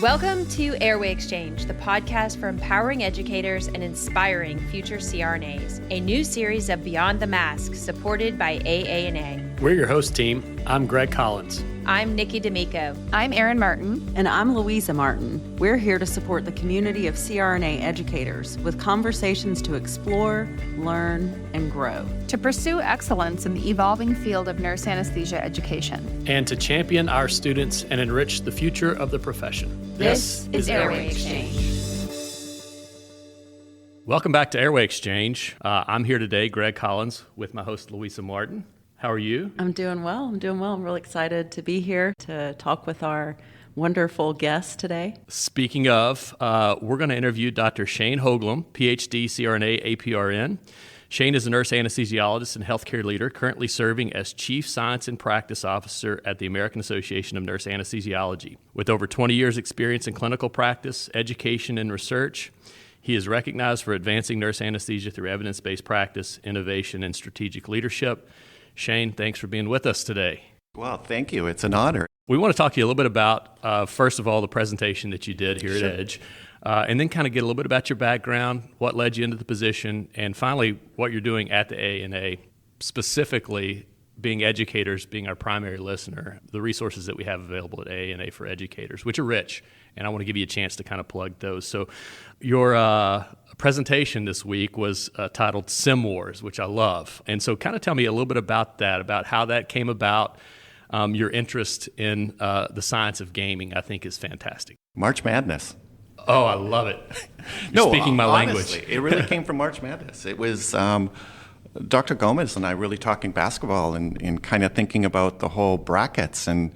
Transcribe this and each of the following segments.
Welcome to Airway Exchange, the podcast for empowering educators and inspiring future CRNAs, a new series of Beyond the Mask supported by AANA. We're your host team. I'm Greg Collins. I'm Nikki D'Amico. I'm Erin Martin. And I'm Louisa Martin. We're here to support the community of CRNA educators with conversations to explore, learn, and grow. To pursue excellence in the evolving field of nurse anesthesia education. And to champion our students and enrich the future of the profession. This is Airway Exchange. Welcome back to Airway Exchange. I'm here today, Greg Collins, with my host, Louisa Martin. How are you? I'm doing well. I'm really excited to be here to talk with our wonderful guest today. Speaking of, we're going to interview Dr. Shayne Hauglum, PhD, CRNA, APRN. Shayne is a nurse anesthesiologist and healthcare leader, currently serving as Chief Science and Practice Officer at the American Association of Nurse Anesthesiology. With over 20 years' experience in clinical practice, education, and research, he is recognized for advancing nurse anesthesia through evidence-based practice, innovation, and strategic leadership. Shayne, thanks for being with us today. Well, thank you. It's an honor. We want to talk to you a little bit about, first of all, the presentation that you did here at Edge, and then kind of get a little bit about your background, what led you into the position, and finally, what you're doing at the AANA, specifically being educators, being our primary listener, the resources that we have available at AANA for educators, which are rich, and I want to give you a chance to kind of plug those. So your presentation this week was titled Sim Wars, which I love. And so kind of tell me a little bit about that, about how that came about. Your interest in the science of gaming, I think, is fantastic. March Madness. Oh, I love it. You're speaking my honestly, language. It really came from March Madness. It was Dr. Gomez and I really talking basketball and kind of thinking about the whole brackets, and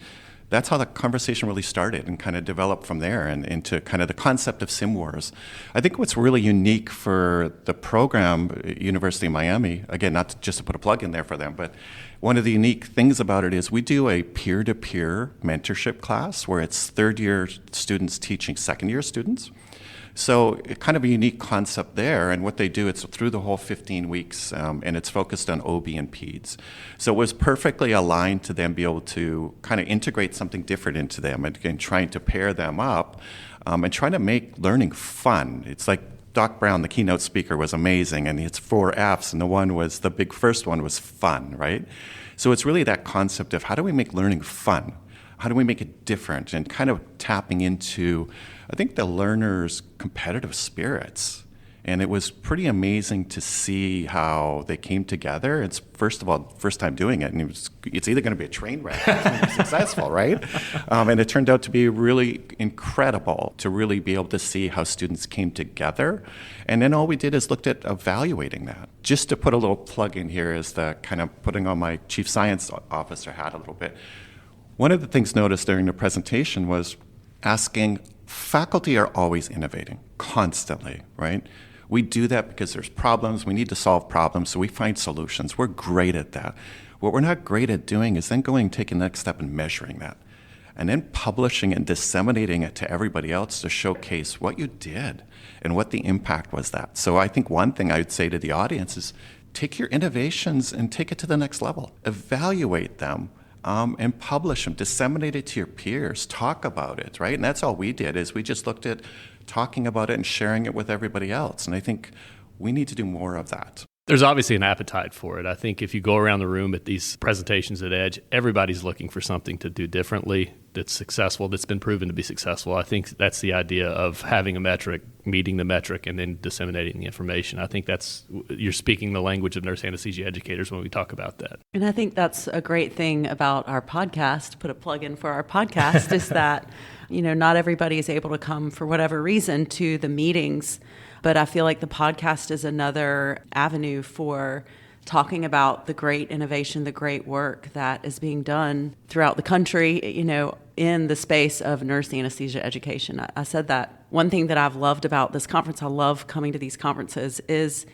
that's how the conversation really started and kind of developed from there and into kind of the concept of Sim Wars. I think what's really unique for the program, University of Miami, again, not just to put a plug in there for them, but one of the unique things about it is we do a peer-to-peer mentorship class where it's third-year students teaching second-year students. So kind of a unique concept there, and what they do, it's through the whole 15 weeks, and it's focused on OB and PEDS. So it was perfectly aligned to them be able to kind of integrate something different into them, and again, trying to pair them up, and trying to make learning fun. It's like Doc Brown, the keynote speaker, was amazing, and it's 4 Fs, and the big first one was fun, right? So it's really that concept of how do we make learning fun? How do we make it different? And kind of tapping into, I think, the learners' competitive spirits. And it was pretty amazing to see how they came together. It's, first of all, first time doing it, and it's either going to be a train wreck or it's going to be successful, right? And it turned out to be really incredible to really be able to see how students came together. And then all we did is looked at evaluating that. Just to put a little plug in here is the kind of putting on my chief science officer hat a little bit. One of the things noticed during the presentation was asking, faculty are always innovating, constantly, right? We do that because there's problems, we need to solve problems, so we find solutions. We're great at that. What we're not great at doing is then going and taking the next step and measuring that, and then publishing and disseminating it to everybody else to showcase what you did and what the impact was that. So I think one thing I would say to the audience is take your innovations and take it to the next level. Evaluate them. And publish them, disseminate it to your peers, talk about it, right? And that's all we did, is we just looked at talking about it and sharing it with everybody else. And I think we need to do more of that. There's obviously an appetite for it. I think if you go around the room at these presentations at Edge, everybody's looking for something to do differently that's successful, that's been proven to be successful. I think that's the idea of having a metric, meeting the metric, and then disseminating the information. I think you're speaking the language of nurse anesthesia educators when we talk about that. And I think that's a great thing about our podcast, put a plug in for our podcast, is that, not everybody is able to come for whatever reason to the meetings. But I feel like the podcast is another avenue for talking about the great innovation, the great work that is being done throughout the country, in the space of nurse anesthesia education. I said that one thing that I've loved about this conference, I love coming to these conferences, is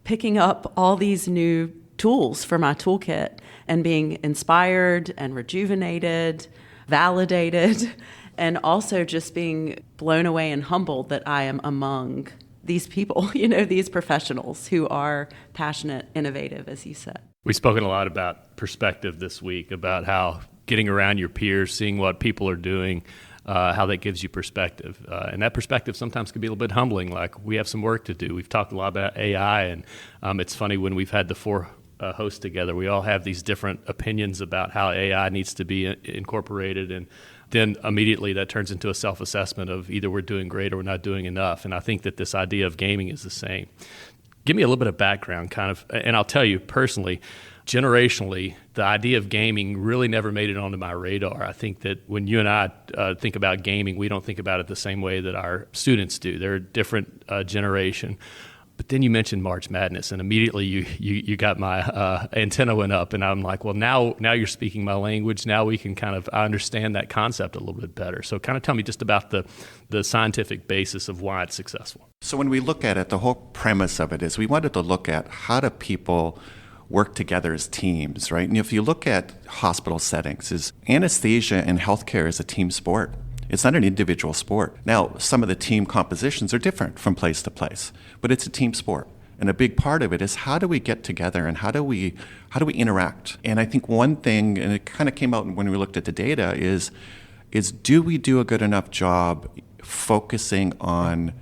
picking up all these new tools for my toolkit and being inspired and rejuvenated, validated, and also just being blown away and humbled that I am among these people, these professionals who are passionate, innovative, as you said. We've spoken a lot about perspective this week, about how getting around your peers, seeing what people are doing. how that gives you perspective. And that perspective sometimes can be a little bit humbling, like we have some work to do. We've talked a lot about AI, and it's funny when we've had the four hosts together, we all have these different opinions about how AI needs to be incorporated, and then immediately that turns into a self-assessment of either we're doing great or we're not doing enough. And I think that this idea of gaming is the same. Give me a little bit of background, kind of, and I'll tell you personally, generationally, the idea of gaming really never made it onto my radar. I think that when you and I think about gaming, we don't think about it the same way that our students do. They're a different generation. But then you mentioned March Madness, and immediately you got my antenna went up, and I'm like, well, now you're speaking my language. Now we can I understand that concept a little bit better. So kind of tell me just about the scientific basis of why it's successful. So when we look at it, the whole premise of it is we wanted to look at how do people work together as teams, right? And if you look at hospital settings, is anesthesia and healthcare is a team sport. It's not an individual sport. Now, some of the team compositions are different from place to place, but it's a team sport. And a big part of it is how do we get together and how do we interact? And I think one thing, and it kind of came out when we looked at the data, is do we do a good enough job focusing on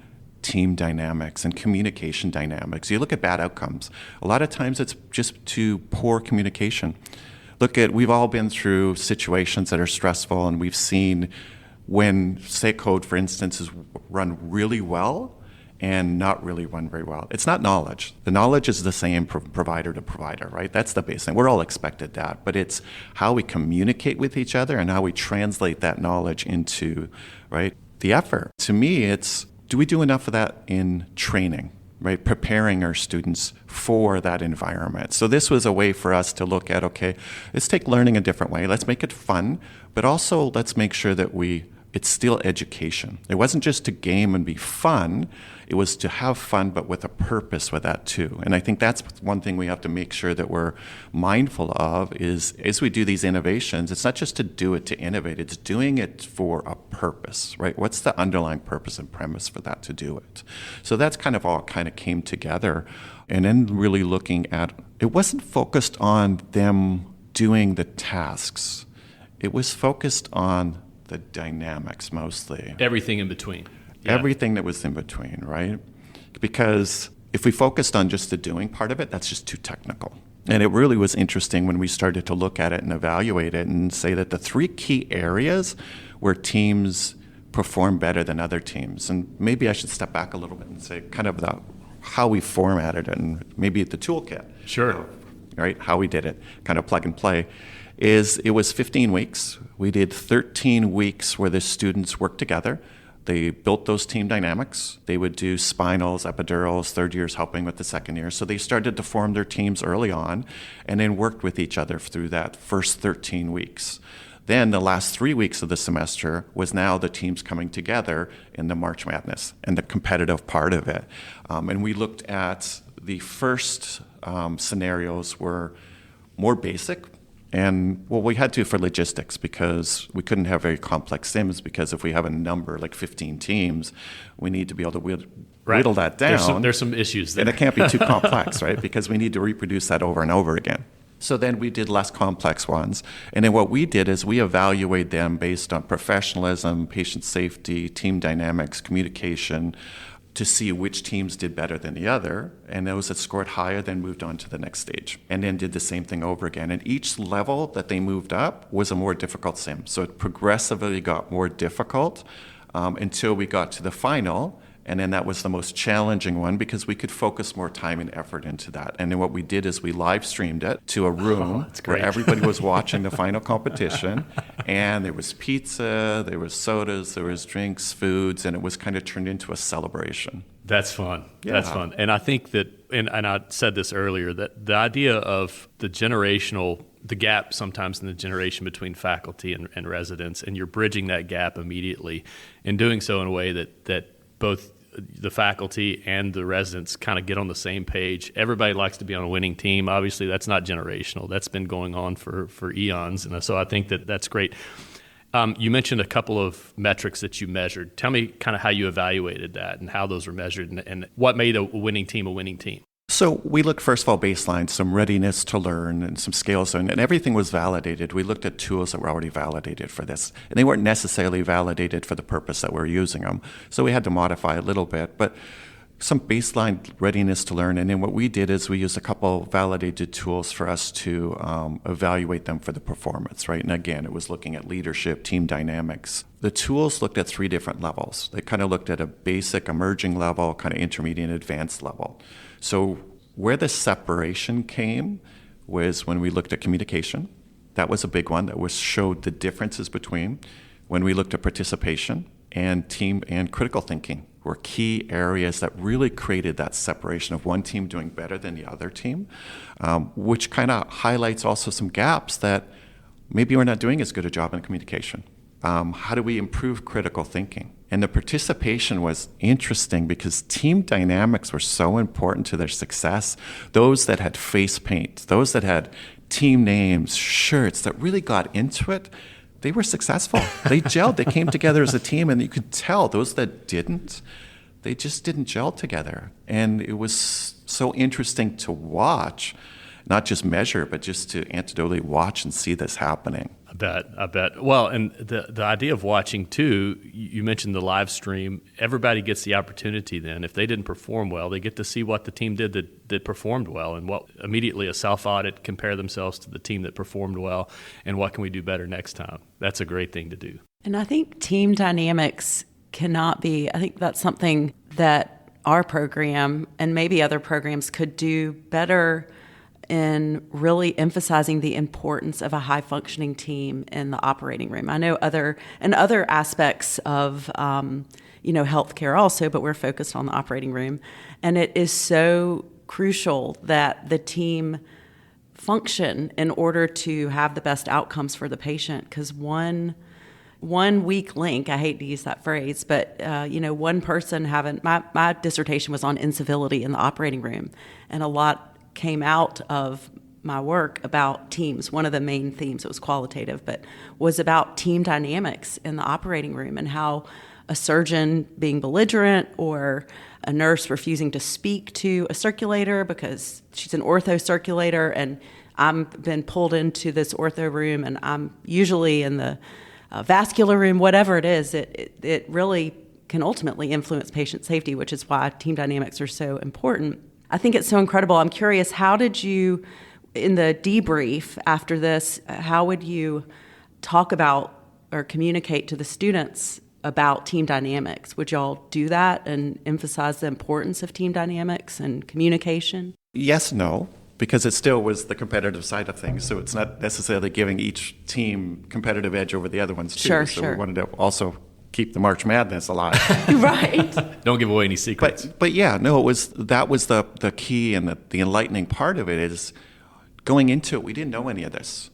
team dynamics and communication dynamics? You look at bad outcomes. A lot of times it's just too poor communication. We've all been through situations that are stressful, and we've seen when, say, code, for instance, is run really well and not really run very well. It's not knowledge. The knowledge is the same from provider to provider, right? That's the base thing. We're all expected that. But it's how we communicate with each other and how we translate that knowledge into, right, the effort. To me, it's, do we do enough of that in training, right? Preparing our students for that environment. So this was a way for us to look at, okay, let's take learning a different way. Let's make it fun, but also let's make sure that it's still education. It wasn't just to game and be fun. It was to have fun, but with a purpose with that too. And I think that's one thing we have to make sure that we're mindful of is as we do these innovations, it's not just to do it to innovate, it's doing it for a purpose, right? What's the underlying purpose and premise for that to do it? So that's kind of all kind of came together. And then really looking at, it wasn't focused on them doing the tasks. It was focused on the dynamics mostly. Everything in between. Yeah. Everything that was in between, right? Because if we focused on just the doing part of it, that's just too technical. And it really was interesting when we started to look at it and evaluate it and say that the three key areas where teams perform better than other teams, and maybe I should step back a little bit and say kind of how we formatted it and maybe the toolkit. Sure. Right? How we did it, kind of plug and play. It was 15 weeks. We did 13 weeks where the students worked together. They built those team dynamics. They would do spinals, epidurals, third years helping with the second year. So they started to form their teams early on and then worked with each other through that first 13 weeks. Then the last 3 weeks of the semester was now the teams coming together in the March Madness and the competitive part of it. And we looked at the first scenarios were more basic. And well, we had to for logistics because we couldn't have very complex sims because if we have a number like 15 teams, we need to be able to whittle that down. There's some issues there. And it can't be too complex, right? Because we need to reproduce that over and over again. So then we did less complex ones. And then what we did is we evaluated them based on professionalism, patient safety, team dynamics, communication, to see which teams did better than the other, and those that scored higher then moved on to the next stage, and then did the same thing over again. And each level that they moved up was a more difficult sim. So it progressively got more difficult until we got to the final, and then that was the most challenging one because we could focus more time and effort into that. And then what we did is we live streamed it to a room where everybody was watching the final competition, and there was pizza, there was sodas, there was drinks, foods, and it was kind of turned into a celebration. That's fun. Yeah. That's fun. And I think that, and I said this earlier, that the idea of the gap sometimes in the generation between faculty and residents, and you're bridging that gap immediately and doing so in a way that both the faculty and the residents kind of get on the same page. Everybody likes to be on a winning team. Obviously, that's not generational. That's been going on for eons. And so I think that's great. You mentioned a couple of metrics that you measured. Tell me kind of how you evaluated that and how those were measured and what made a winning team a winning team. So we looked, first of all, baseline, some readiness to learn and some scales, and everything was validated. We looked at tools that were already validated for this, and they weren't necessarily validated for the purpose that we're using them. So we had to modify a little bit, but some baseline readiness to learn. And then what we did is we used a couple validated tools for us to evaluate them for the performance, right? And again, it was looking at leadership, team dynamics. The tools looked at 3 different levels. They kind of looked at a basic emerging level, kind of intermediate and advanced level. So where the separation came was when we looked at communication. That was a big one that showed the differences between when we looked at participation, and team and critical thinking were key areas that really created that separation of one team doing better than the other team, which kind of highlights also some gaps that maybe we're not doing as good a job in communication. How do we improve critical thinking? And the participation was interesting because team dynamics were so important to their success. Those that had face paint, those that had team names, shirts, that really got into it, they were successful. They gelled. They came together as a team, and you could tell those that didn't, they just didn't gel together. And it was so interesting to watch, not just measure, but just to anecdotally watch and see this happening. I bet. Well, and the idea of watching too, you mentioned the live stream. Everybody gets the opportunity then. If they didn't perform well, they get to see what the team did that performed well, and what immediately a self-audit, compare themselves to the team that performed well, and what can we do better next time. That's a great thing to do. And I think team dynamics cannot be, I think that's something that our program and maybe other programs could do better in really emphasizing the importance of a high-functioning team in the operating room. I know other aspects of healthcare also, but we're focused on the operating room. And it is so crucial that the team function in order to have the best outcomes for the patient, because one weak link, I hate to use that phrase, but one person my dissertation was on incivility in the operating room, and a lot came out of my work about teams. One of the main themes, it was qualitative, but was about team dynamics in the operating room and how a surgeon being belligerent or a nurse refusing to speak to a circulator because she's an ortho circulator, and I'm been pulled into this ortho room and I'm usually in the vascular room, whatever it is, it really can ultimately influence patient safety, which is why team dynamics are so important. I think it's so incredible. I'm curious, how did you, in the debrief after this, how would you talk about or communicate to the students about team dynamics? Would y'all do that and emphasize the importance of team dynamics and communication? Yes, no, because it still was the competitive side of things. So it's not necessarily giving each team competitive edge over the other ones too. Sure. We wanted to also keep the March Madness alive. Right. Don't give away any secrets. But yeah, no, that was the key, and the enlightening part of it is going into it, we didn't know any of this.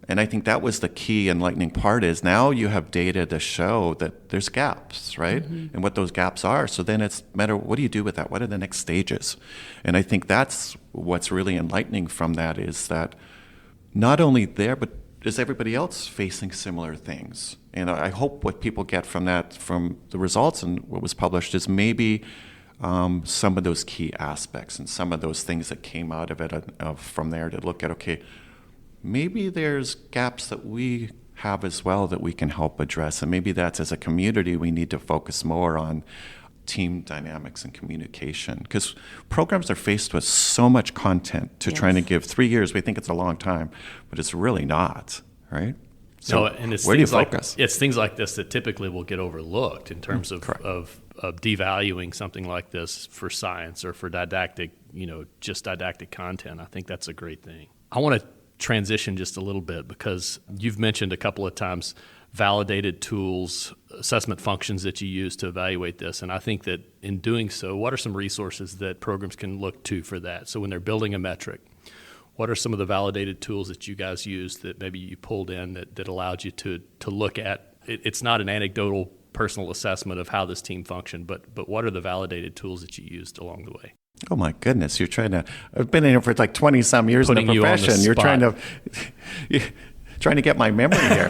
And I think that was the key enlightening part, is now you have data to show that there's gaps, right? Mm-hmm. And what those gaps are. So then it's a matter of what do you do with that? What are the next stages? And I think that's what's really enlightening from that, is that not only there, but is everybody else facing similar things? And I hope what people get from that, from the results and what was published, is maybe some of those key aspects and some of those things that came out of it from there, to look at, okay, maybe there's gaps that we have as well that we can help address. And maybe that's, as a community, we need to focus more on team dynamics and communication, because programs are faced with so much content to trying to give 3 years. We think it's a long time, but it's really not, right? So no, and where do you focus? It's things like this that typically will get overlooked in terms of devaluing something like this for science or for didactic, just didactic content. I think that's a great thing. I want to transition just a little bit, because you've mentioned a couple of times validated tools, assessment functions that you use to evaluate this. And I think that in doing so, what are some resources that programs can look to for that? So when they're building a metric, what are some of the validated tools that you guys use that maybe you pulled in that allowed you to look at, it's not an anecdotal personal assessment of how this team functioned, but what are the validated tools that you used along the way? Oh my goodness, I've been in here for like 20 some years in the profession. You're trying to get my memory here.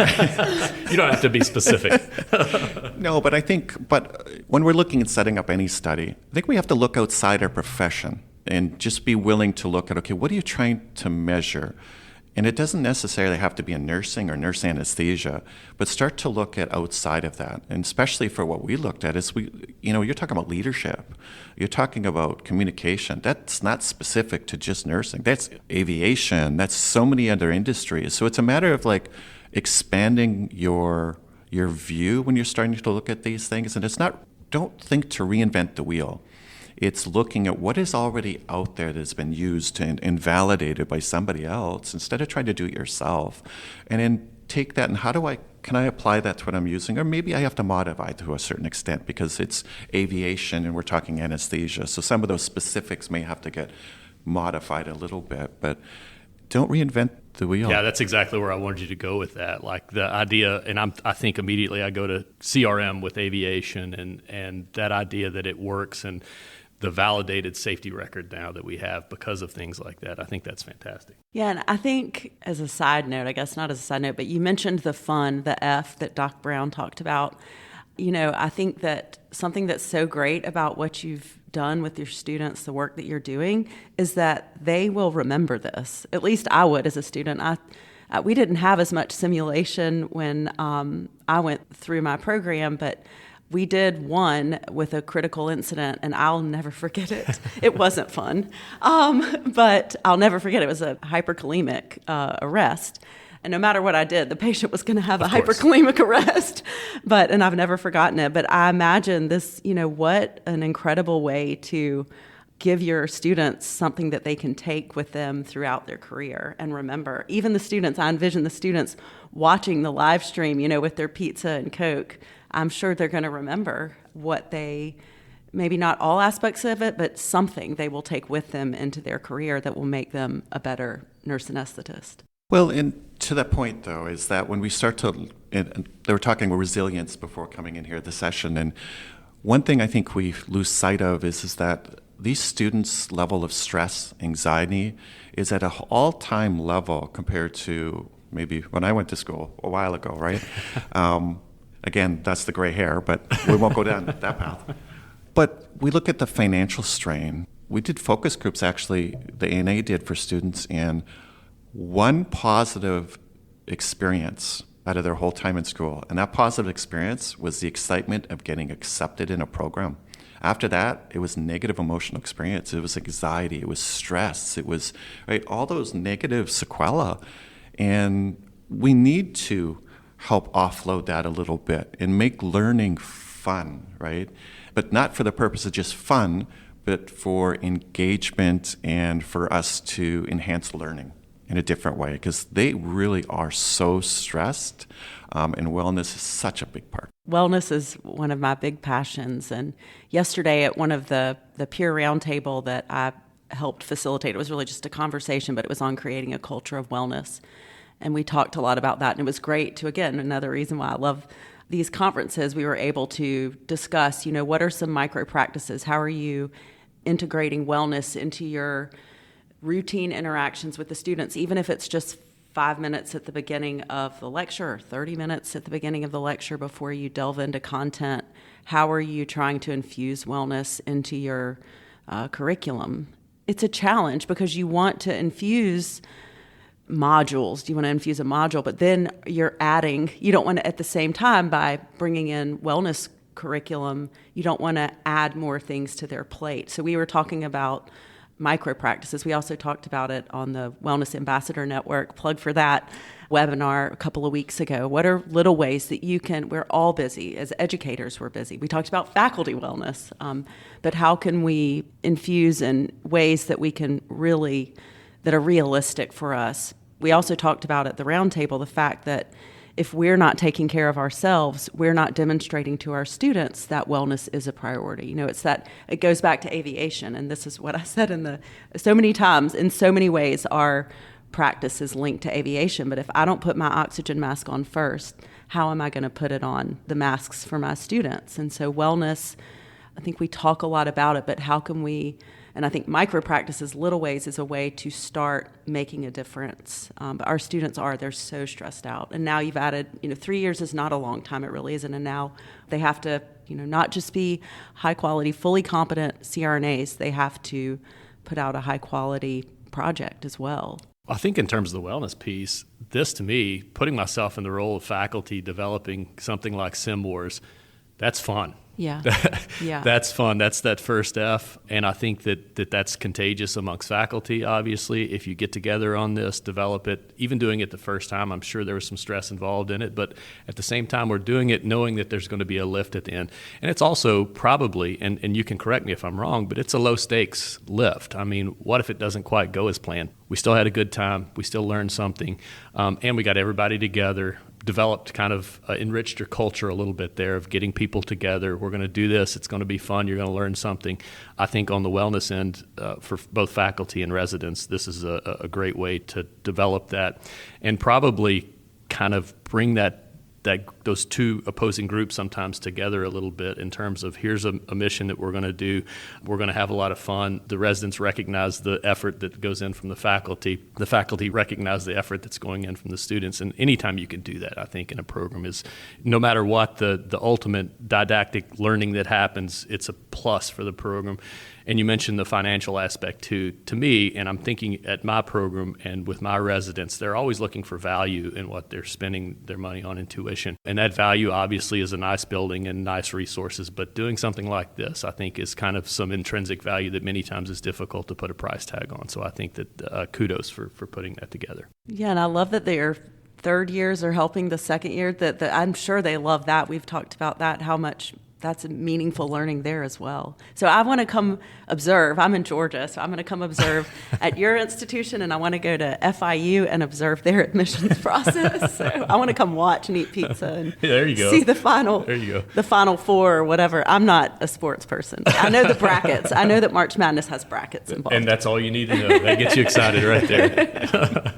You don't have to be specific. No, but when we're looking at setting up any study, I think we have to look outside our profession and just be willing to look at, okay, what are you trying to measure? And it doesn't necessarily have to be in nursing or nurse anesthesia, but start to look at outside of that. And especially for what we looked at is you're talking about leadership. You're talking about communication. That's not specific to just nursing. That's aviation. That's so many other industries. So it's a matter of like expanding your view when you're starting to look at these things. And don't think to reinvent the wheel. It's looking at what is already out there that's been used and validated by somebody else instead of trying to do it yourself. And then take that and can I apply that to what I'm using? Or maybe I have to modify to a certain extent because it's aviation and we're talking anesthesia. So some of those specifics may have to get modified a little bit, but don't reinvent the wheel. Yeah, that's exactly where I wanted you to go with that. Like the idea, and I think immediately I go to CRM with aviation and that idea that it works and the validated safety record now that we have because of things like that. I think that's fantastic. Yeah, and I think as a side note, I guess not as a side note, but you mentioned the fun, the F that Doc Brown talked about. I think that something that's so great about what you've done with your students, the work that you're doing, is that they will remember this. At least I would as a student. We didn't have as much simulation when I went through my program, but we did one with a critical incident, and I'll never forget it. It wasn't fun, but I'll never forget it. It was a hyperkalemic arrest. And no matter what I did, the patient was going to have a hyperkalemic arrest. And I've never forgotten it. But I imagine this, what an incredible way to give your students something that they can take with them throughout their career and remember. Even the students, I envision the students watching the live stream, with their pizza and Coke. I'm sure they're going to remember what maybe not all aspects of it, but something they will take with them into their career that will make them a better nurse anesthetist. Well, and to that point, though, is that when we start and they were talking about resilience before coming in here at the session, and one thing I think we lose sight of is that these students' level of stress, anxiety, is at an all-time level compared to maybe when I went to school a while ago, right? Again, that's the gray hair, but we won't go down that path. But we look at the financial strain. We did focus groups, actually, the AANA did for students, and one positive experience out of their whole time in school. And that positive experience was the excitement of getting accepted in a program. After that, it was negative emotional experience. It was anxiety. It was stress. It was all those negative sequelae. And we need to help offload that a little bit and make learning fun, right? But not for the purpose of just fun, but for engagement and for us to enhance learning in a different way, because they really are so stressed, and wellness is such a big part. Wellness is one of my big passions, and yesterday at one of the peer roundtable that I helped facilitate, it was really just a conversation, but it was on creating a culture of wellness, and we talked a lot about that, and it was great to, again, another reason why I love these conferences, we were able to discuss, what are some micro practices? How are you integrating wellness into your routine interactions with the students, even if it's just 5 minutes at the beginning of the lecture or 30 minutes at the beginning of the lecture before you delve into content. How are you trying to infuse wellness into your curriculum? It's a challenge because you want to infuse modules. You want to infuse a module, but then you don't want to, at the same time, by bringing in wellness curriculum, you don't want to add more things to their plate. So we were talking about micro practices. We also talked about it on the Wellness Ambassador Network, plug for that webinar a couple of weeks ago. What are little ways that we're all busy, as educators we're busy. We talked about faculty wellness, but how can we infuse in ways that we can that are realistic for us? We also talked about at the roundtable the fact that if we're not taking care of ourselves, we're not demonstrating to our students that wellness is a priority. It goes back to aviation, and this is what I said so many times, in so many ways, our practice is linked to aviation. But if I don't put my oxygen mask on first, how am I going to put it on, the masks for my students? And so wellness, I think we talk a lot about it, but how can we, and I think micro practices, little ways, is a way to start making a difference. But our students they're so stressed out. And now you've added, 3 years is not a long time, it really isn't. And now they have to, not just be high quality, fully competent CRNAs, they have to put out a high quality project as well. I think in terms of the wellness piece, this to me, putting myself in the role of faculty, developing something like SimWars, that's fun. Yeah. Yeah. That's fun. That's that first F. And I think that's contagious amongst faculty, obviously. If you get together on this, develop it, even doing it the first time, I'm sure there was some stress involved in it. But at the same time, we're doing it knowing that there's going to be a lift at the end. And it's also probably, and you can correct me if I'm wrong, but it's a low stakes lift. I mean, what if it doesn't quite go as planned? We still had a good time. We still learned something. And we got everybody together. Developed kind of enriched your culture a little bit there of getting people together. We're going to do this. It's going to be fun. You're going to learn something. I think on the wellness end, for both faculty and residents, this is a great way to develop that and probably kind of bring those two opposing groups sometimes together a little bit in terms of here's a mission that we're going to do. We're going to have a lot of fun. The residents recognize the effort that goes in from the faculty. The faculty recognize the effort that's going in from the students. And anytime you can do that, I think, in a program is no matter what the ultimate didactic learning that happens, it's a plus for the program. And you mentioned the financial aspect too. To me, and I'm thinking at my program and with my residents, they're always looking for value in what they're spending their money on in tuition. And that value obviously is a nice building and nice resources, but doing something like this, I think, is kind of some intrinsic value that many times is difficult to put a price tag on. So I think that kudos for putting that together. Yeah, and I love that their third years are helping the second year. That I'm sure they love that. We've talked about that, how much that's a meaningful learning there as well. So I want to come observe. I'm in Georgia, so I'm going to come observe at your institution, and I want to go to FIU and observe their admissions process. So I want to come watch and eat pizza and there you go. See the final four or whatever. I'm not a sports person. I know the brackets. I know that March Madness has brackets involved. And that's all you need to know. That gets you excited right there.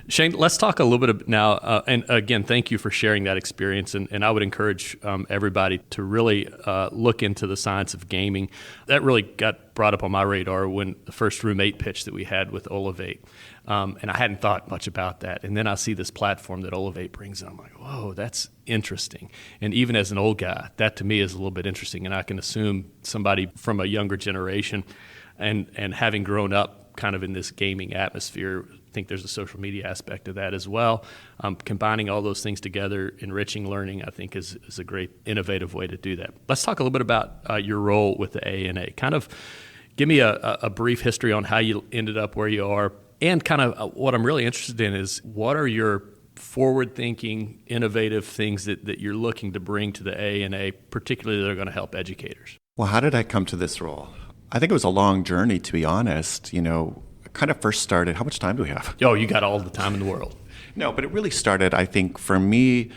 Shayne, let's talk a little bit now, and again, thank you for sharing that experience, and I would encourage everybody to really look into the science of gaming. That really got brought up on my radar when the first Room 8 pitch that we had with Olivate, and I hadn't thought much about that, and then I see this platform that Olivate brings, and I'm like, whoa, that's interesting. And even as an old guy, that to me is a little bit interesting, and I can assume somebody from a younger generation and having grown up kind of in this gaming atmosphere, I think there's a social media aspect of that as well. Combining all those things together, enriching learning, I think is a great innovative way to do that. Let's talk a little bit about your role with the AANA. Kind of give me a brief history on how you ended up where you are, and kind of what I'm really interested in is what are your forward-thinking, innovative things that you're looking to bring to the AANA, particularly that are going to help educators? Well, how did I come to this role? I think it was a long journey, to be honest. Kind of first started, how much time do we have? Oh, you got all the time in the world. No, but it really started, I think, for me,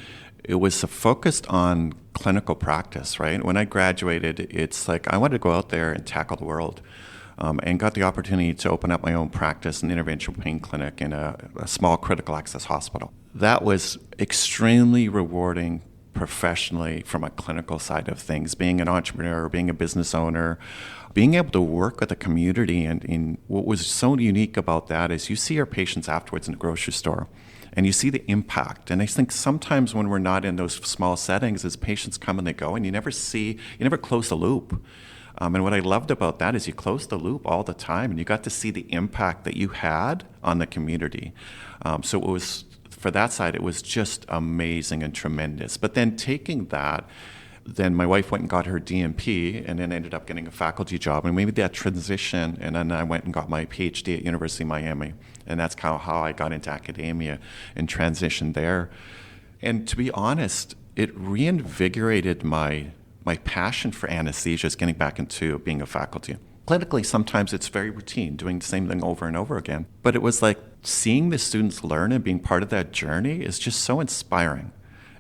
it was focused on clinical practice, right? When I graduated, it's like I wanted to go out there and tackle the world, and got the opportunity to open up my own practice, an interventional pain clinic in a small critical access hospital. That was extremely rewarding professionally from a clinical side of things, being an entrepreneur, being a business owner, being able to work with the community. And what was so unique about that is you see your patients afterwards in the grocery store and you see the impact. And I think sometimes when we're not in those small settings, as patients come and they go, and you never close the loop. And what I loved about that is you closed the loop all the time and you got to see the impact that you had on the community. So it was, for that side, it was just amazing and tremendous. But then taking that, then my wife went and got her DNP and then ended up getting a faculty job. And we made that transition, and then I went and got my PhD at University of Miami. And that's kind of how I got into academia and transitioned there. And to be honest, it reinvigorated my passion for anesthesia, is getting back into being a faculty. Clinically, sometimes it's very routine, doing the same thing over and over again. But it was like seeing the students learn and being part of that journey is just so inspiring.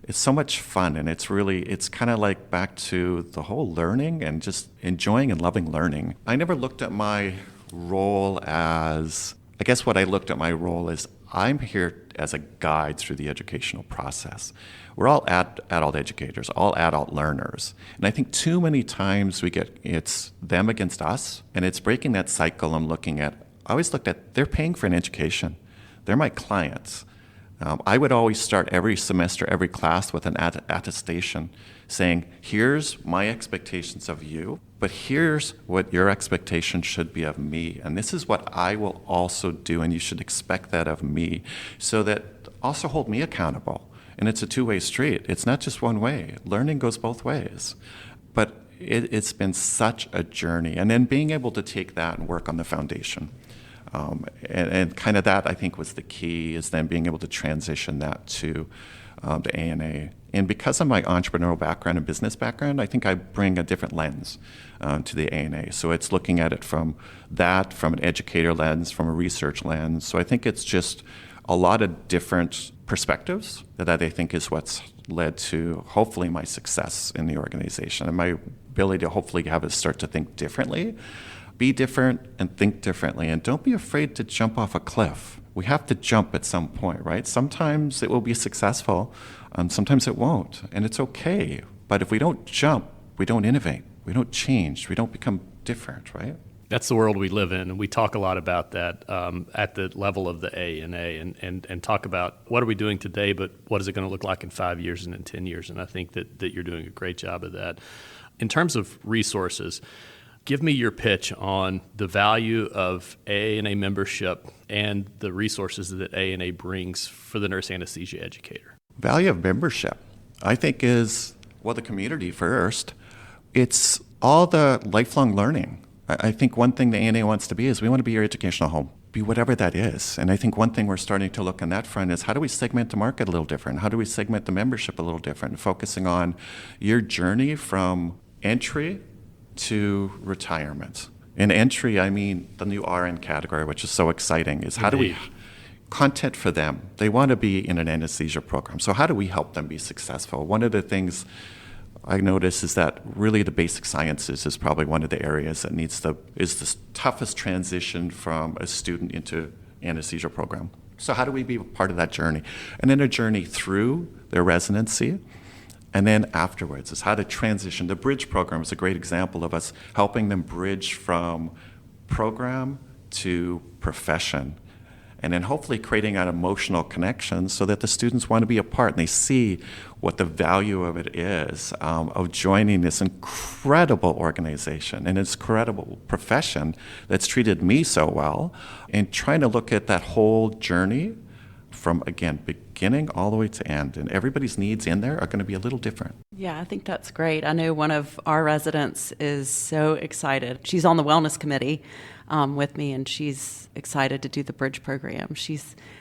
It's so much fun, and it's kind of like back to the whole learning and just enjoying and loving learning. I never looked at my role as, I guess what I looked at my role as, I'm here as a guide through the educational process. We're all adult educators, all adult learners. And I think too many times it's them against us, and it's breaking that cycle and I always looked at, they're paying for an education. They're my clients. I would always start every semester, every class with an attestation saying, here's my expectations of you, but here's what your expectation should be of me. And this is what I will also do, and you should expect that of me, so that also hold me accountable. And it's a two-way street. It's not just one way. Learning goes both ways. But it's been such a journey. And then being able to take that and work on the foundation. And kind of that, I think, was the key, is then being able to transition that to the AANA. And because of my entrepreneurial background and business background, I think I bring a different lens to the AANA. So it's looking at it from an educator lens, from a research lens. So I think it's just a lot of different perspectives that I think is what's led to, hopefully, my success in the organization and my ability to hopefully have us start to think differently. Be different and think differently, and don't be afraid to jump off a cliff. We have to jump at some point, right? Sometimes it will be successful, and sometimes it won't, and it's okay. But if we don't jump, we don't innovate, we don't change, we don't become different, right? That's the world we live in, and we talk a lot about that at the level of the AANA, and talk about what are we doing today, but what is it going to look like in 5 years and in 10 years, and I think that you're doing a great job of that. In terms of resources, give me your pitch on the value of AANA membership and the resources that AANA brings for the nurse anesthesia educator. Value of membership, I think, is, well, the community first. It's all the lifelong learning. I think one thing the AANA wants to be is we want to be your educational home, be whatever that is. And I think one thing we're starting to look on that front is how do we segment the market a little different? How do we segment the membership a little different? Focusing on your journey from entry to retirement. In entry, I mean the new RN category, which is so exciting, is how do we, content for them. They want to be in an anesthesia program. So how do we help them be successful? One of the things I notice is that really the basic sciences is probably one of the areas that is the toughest transition from a student into anesthesia program. So how do we be part of that journey? And then a journey through their residency, and then afterwards is how to transition. The Bridge program is a great example of us helping them bridge from program to profession, and then hopefully creating an emotional connection so that the students want to be a part and they see what the value of it is, of joining this incredible organization and this incredible profession that's treated me so well, and trying to look at that whole journey from, again, beginning all the way to end. And everybody's needs in there are going to be a little different. Yeah, I think that's great. I know one of our residents is so excited. She's on the wellness committee with me, and she's excited to do the Bridge program.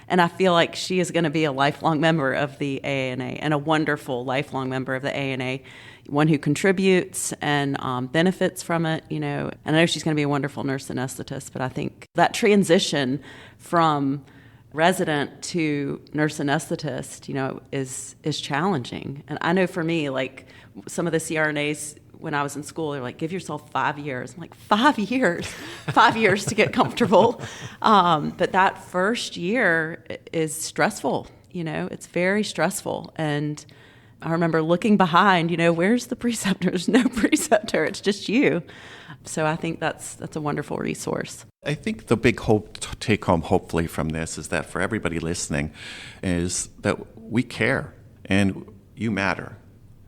And I feel like she is going to be a lifelong member of the AANA, and a wonderful lifelong member of the AANA, one who contributes and benefits from it, And I know she's going to be a wonderful nurse anesthetist, but I think that transition from resident to nurse anesthetist, is challenging. And I know for me, like some of the CRNAs when I was in school, they're like, give yourself 5 years. I'm like, 5 years? 5 years to get comfortable. But that first year is stressful, it's very stressful. And I remember looking behind, where's the preceptor? There's no preceptor, it's just you. So I think that's a wonderful resource. I think the big take home, hopefully, from this is that for everybody listening, is that we care and you matter,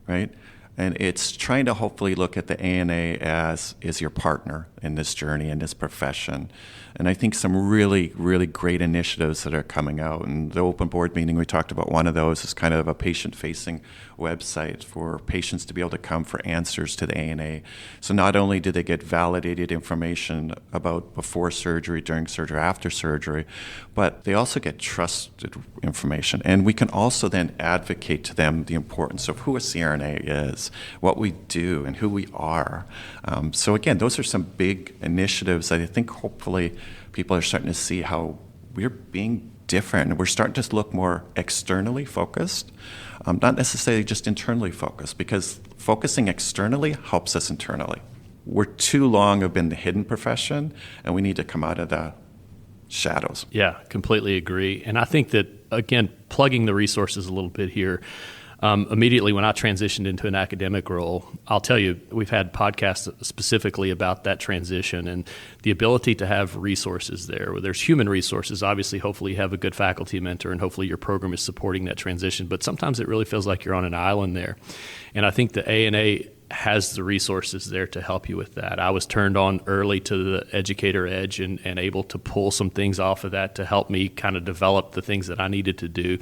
right? And it's trying to hopefully look at the AANA as your partner in this journey, in this profession. And I think some really, really great initiatives that are coming out. And the open board meeting, we talked about one of those is kind of a patient-facing website for patients to be able to come for answers to the AANA. So not only do they get validated information about before surgery, during surgery, after surgery, but they also get trusted information. And we can also then advocate to them the importance of who a CRNA is, what we do, and who we are. So again, those are some big initiatives that I think hopefully people are starting to see how we're being different. We're starting to look more externally focused, not necessarily just internally focused, because focusing externally helps us internally. We're too long have been the hidden profession, and we need to come out of the shadows. Yeah, completely agree. And I think that, again, plugging the resources a little bit here, immediately when I transitioned into an academic role, I'll tell you, we've had podcasts specifically about that transition and the ability to have resources there. Where there's human resources, obviously, hopefully you have a good faculty mentor and hopefully your program is supporting that transition. But sometimes it really feels like you're on an island there. And I think the AANA has the resources there to help you with that. I was turned on early to the educator edge and able to pull some things off of that to help me kind of develop the things that I needed to do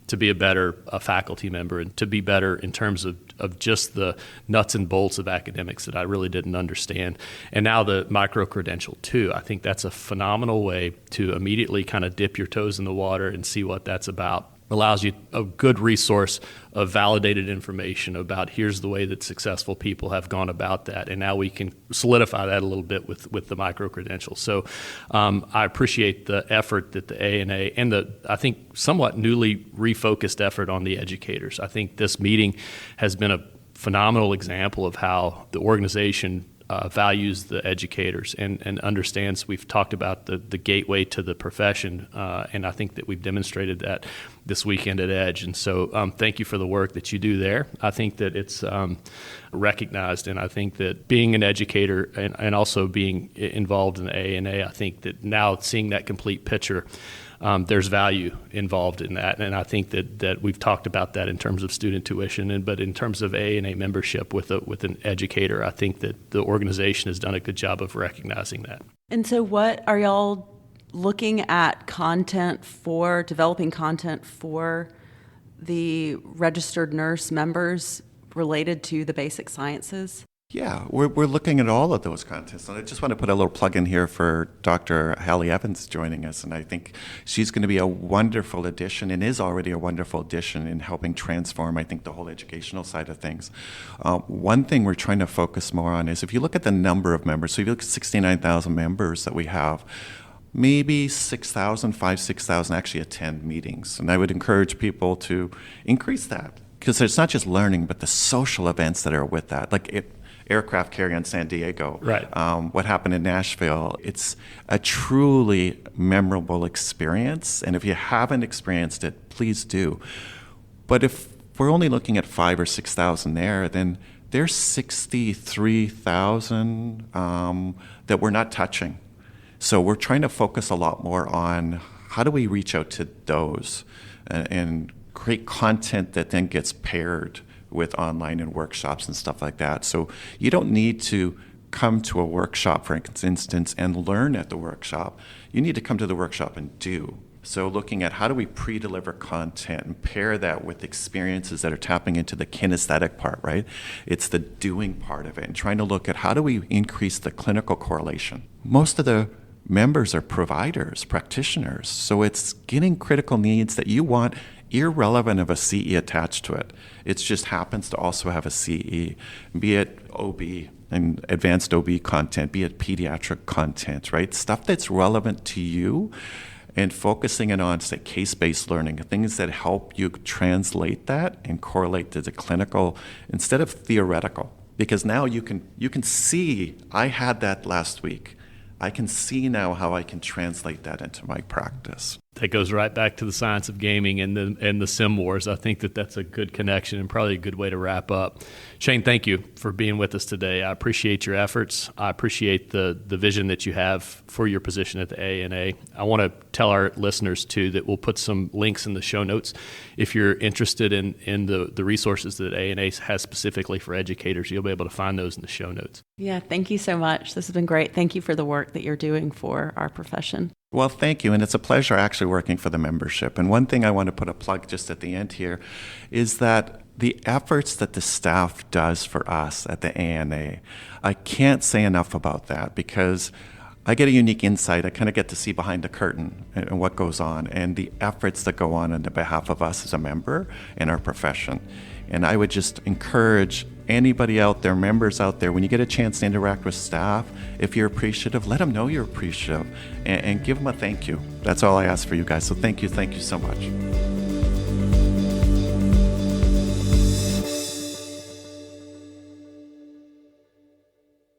to be a better faculty member and to be better in terms of just the nuts and bolts of academics that I really didn't understand. And now the micro-credential too. I think that's a phenomenal way to immediately kind of dip your toes in the water and see what that's about. Allows you a good resource of validated information about here's the way that successful people have gone about that, and now we can solidify that a little bit with the micro-credentials. So I appreciate the effort that the AANA and the, I think, somewhat newly refocused effort on the educators. I think this meeting has been a phenomenal example of how the organization values the educators and understands. We've talked about the gateway to the profession, and I think that we've demonstrated that this weekend at Edge. And so thank you for the work that you do there. I think that it's recognized, and I think that being an educator and also being involved in the AANA, I think that now seeing that complete picture, there's value involved in that, and I think that we've talked about that in terms of student tuition, but in terms of AANA membership with an educator, I think that the organization has done a good job of recognizing that. And so what are y'all looking at developing content for the registered nurse members related to the basic sciences? Yeah, we're looking at all of those contents. And I just want to put a little plug in here for Dr. Hallie Evans joining us. And I think she's going to be a wonderful addition and is already a wonderful addition in helping transform, I think, the whole educational side of things. One thing we're trying to focus more on is if you look at the number of members, so if you look at 69,000 members that we have, maybe 6,000 actually attend meetings. And I would encourage people to increase that because it's not just learning, but the social events that are with that. Like aircraft carrier in San Diego, right. What happened in Nashville. It's a truly memorable experience, and if you haven't experienced it, please do. But if we're only looking at 5,000 or 6,000 there, then there's 63,000 that we're not touching. So we're trying to focus a lot more on how do we reach out to those and create content that then gets paired with online and workshops and stuff like that. So you don't need to come to a workshop, for instance, and learn at the workshop. You need to come to the workshop and do. So looking at how do we pre-deliver content and pair that with experiences that are tapping into the kinesthetic part, right? It's the doing part of it and trying to look at how do we increase the clinical correlation. Most of the members are providers, practitioners. So it's getting critical needs that you want irrelevant of a CE attached to it. It just happens to also have a CE, be it OB and advanced OB content, be it pediatric content, right? Stuff that's relevant to you and focusing it on, say, case-based learning, things that help you translate that and correlate to the clinical instead of theoretical. Because now you can see, I had that last week. I can see now how I can translate that into my practice. That goes right back to the science of gaming and the sim wars. I think that's a good connection and probably a good way to wrap up. Shayne, thank you for being with us today. I appreciate your efforts. I appreciate the vision that you have for your position at the AANA. I want to tell our listeners, too, that we'll put some links in the show notes. If you're interested in the resources that AANA has specifically for educators, you'll be able to find those in the show notes. Yeah, thank you so much. This has been great. Thank you for the work that you're doing for our profession. Well, thank you, and it's a pleasure actually working for the membership. And one thing I want to put a plug just at the end here is that the efforts that the staff does for us at the AANA, I can't say enough about that because I get a unique insight. I kind of get to see behind the curtain and what goes on and the efforts that go on the behalf of us as a member and our profession. And I would just encourage anybody out there, members out there, when you get a chance to interact with staff, if you're appreciative, let them know you're appreciative and give them a thank you. That's all I ask for you guys. So thank you so much.